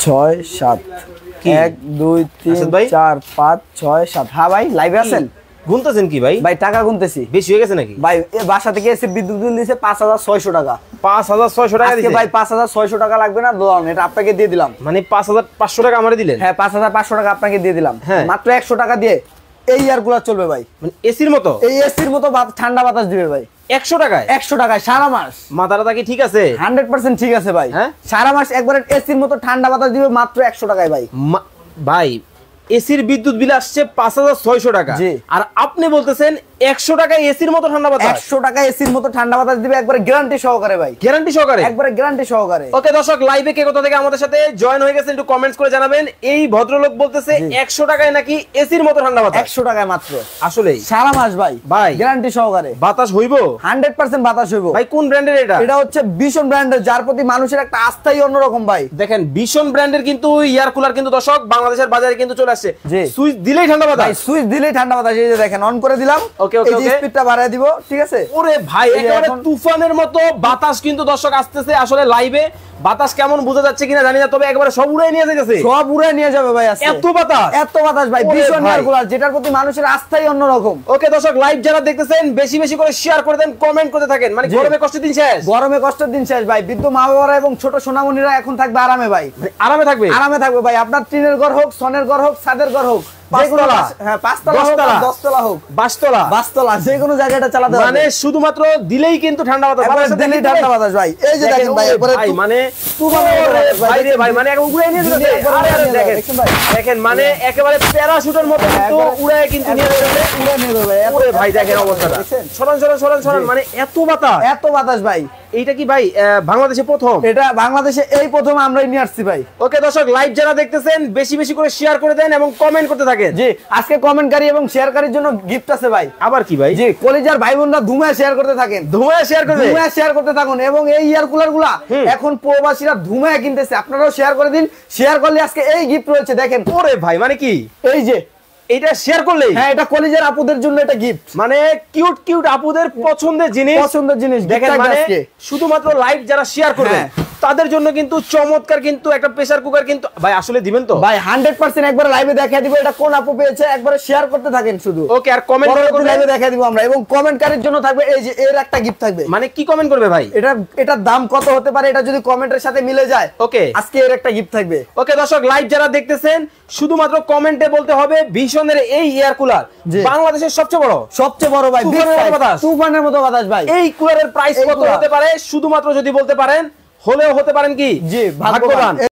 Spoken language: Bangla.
ছয় সাত, 1 2 3 4 5 6 7। হ্যাঁ ভাই, লাইভে আছেন? গুনতেছেন কি ভাই? ভাই টাকা গুনতেছি। বেশি হয়ে গেছে নাকি ভাই? এই বাসা থেকে এসে বিদ্যুৎ বিল দিয়েছে 5600 টাকা। 5600 টাকা দিয়েছে ভাই। 5600 টাকা লাগবে না, দোলান এটা আপনাকে দিয়ে দিলাম। মানে 5500 টাকা আমারে দিলেন? হ্যাঁ, 5500 টাকা আপনাকে দিয়ে দিলাম। মাত্র 100 টাকা দিয়ে এই ইয়ারগুলো চলবে ভাই। মানে এসির মতো? এই এসির মতো ঠান্ডা বাতাস দিবে ভাই 100 টাকায়। 100 টাকায় সারা মাস। মাথাটা কি ঠিক আছে? 100% ঠিক আছে ভাই। সারা মাস একবারে এসির মতো ঠান্ডা বাতাস দিবে মাত্র 100 টাকায় ভাই। ভাই এসির বিদ্যুৎ বিল আসছে 5600 টাকা, আর আপনি বলতেছেন 100 টাকায় এসির মতো ঠান্ডা বাতাস? 100 টাকায় এসির মতো ঠান্ডা বাতাস দিবে একবারে গ্যারান্টি সহকারে ভাই। গ্যারান্টি সহকারে? একবারে গ্যারান্টি সহকারে। ওকে দর্শক, লাইভে কে কোথা থেকে আমাদের সাথে জয়েন হয়ে গেছেন একটু কমেন্টস করে জানাবেন। এই ভদ্রলোক বলতেছে 100 টাকায় নাকি এসির মতো ঠান্ডা বাতাস? 100 টাকায় মাত্র। আসলেই সারা মাস ভাই। ভাই গ্যারান্টি সহকারে। বাতাস হইবো? 100% বাতাস হইবো ভাই। কোন ব্র্যান্ডের এটা? এটা হচ্ছে ভিশন ব্র্যান্ডের, যার প্রতি মানুষের একটা আস্থাই অন্যরকম ভাই। দেখেন ভিশন ব্র্যান্ডের কিন্তু এয়ার কুলার কিন্তু দর্শক বাংলাদেশের বাজারে কিন্তু চলে আসছে। সুইচ দিলেই ঠান্ডা বাতাস? ভাই সুইচ দিলেই ঠান্ডা বাতাস। এই যে দেখেন, অন করে দিলাম। ওকে ওকে ওকে, স্পিডটা বাড়ায় দিব, ঠিক আছে? ওরে ভাই একেবারে তুফানের মতো বাতাস কিন্তু দর্শক আসতেছে। আসলে লাইভে বাতাস কেমন বোঝা যাচ্ছে কিনা জানি না, তবে একবারে সব উড়াই নিয়ে যাচ্ছে। সব উড়াই নিয়ে যাবে ভাই আজকে। এত বাতাস, এত বাতাস ভাই। ভিশন এয়ার কুলার, যেটার প্রতি মানুষের আস্থাই অন্যরকম। ওকে দর্শক, লাইভ যারা দেখতেছেন বেশি বেশি করে শেয়ার করে দেন, কমেন্ট করতে থাকেন। মানে গরমে কষ্টের দিন শেষ। গরমে কষ্টের দিন শেষ ভাই। বৃদ্ধ মা বাবারা এবং ছোট সোনামণিরা এখন থাকবে আরামে ভাই। আরামে থাকবে? আরামে থাকবে ভাই। আপনার টিনের ঘর হোক, সনের ঘর হোক, ছাদের ঘর হোক, পাঁচতলা, হ্যাঁ 5তলা হোক, 10তলা হোক, 5তলা, যে কোনো জায়গাটা চালাতে পারবে। মানে শুধুমাত্র দিলেই কিন্তু ঠান্ডা বাতাস। দিলেই ঠান্ডা বাতাস ভাই। এই যে দেখেন ভাই, ভাই মানে ভাই রে ভাই, মানে একদম উড়াই নিয়ে যাচ্ছে। আরে আরে দেখেন মানে একেবারে প্যারাশুটের মতো কিন্তু উড়ায় কিন্তু নিয়ে যাচ্ছে। উড়াই নিয়ে যাবে। ওরে ভাই দেখেন অবস্থাটা। সরান মানে এত বাতাস। এত বাতাস ভাই। এইটা কি ভাই বাংলাদেশে প্রথম? এটা বাংলাদেশে এই প্রথম আমরাই নিয়ে আসছি ভাই। ওকে দর্শক, লাইভ যারা দেখতেছেন বেশি বেশি করে শেয়ার করে দেন এবং কমেন্ট করতে থাকেন। জি, আজকে কমেন্টকারী এবং শেয়ারকারীর জন্য গিফট আছে ভাই। আবার কি ভাই? জি, কলিজার ভাই বোনরা ধুমায় শেয়ার করতে থাকেন। ধুমায় শেয়ার করতে থাকুন। এবং এই এয়ার কুলার গুলা এখন প্রবাসীরা ধুমায় কিনতেছে। আপনারাও শেয়ার করে দিন। শেয়ার করলে আজকে এই গিফট রয়েছে দেখেন। ওরে ভাই মানে কি? এই যে এটা শেয়ার করলেই? হ্যাঁ, এটা কলিজার আপুদের জন্য এটা গিফট। মানে কিউট কিউট আপুদের পছন্দের জিনিস দেখেন। মানে শুধুমাত্র লাইভ যারা শেয়ার করবে তাদের জন্য কিন্তু চমৎকার কিন্তু একটা প্রেসার কুকার কিন্তু ভাই আসলে দিবেন তো? ভাই 100% একবার লাইভে দেখাই দিব এটা কোন আপু পেয়েছে। একবার শেয়ার করতে থাকেন শুধু। ওকে, আর কমেন্ট করে লাইভে দেখাই দিব আমরা। এবং কমেন্টকারীর জন্য থাকবে এই যে এর একটা গিফট থাকবে। মানে কি কমেন্ট করবে ভাই? এটার দাম কত হতে পারে এটা যদি কমেন্টের সাথে মিলে যায়, ওকে, আজকে এর একটা গিফট থাকবে। ওকে দর্শক, লাইভ যারা দেখতেছেন শুধুমাত্র কমেন্টে বলতে হবে ভিশনের এই এয়ার কুলার বাংলাদেশের সবচেয়ে বড় ভাই। তুফানের মতো বাতাস ভাই। এই কুলারের প্রাইস কত হতে পারে শুধুমাত্র যদি বলতে পারেন, হলেও হতে পারেন কি জি ভাগ্যবান।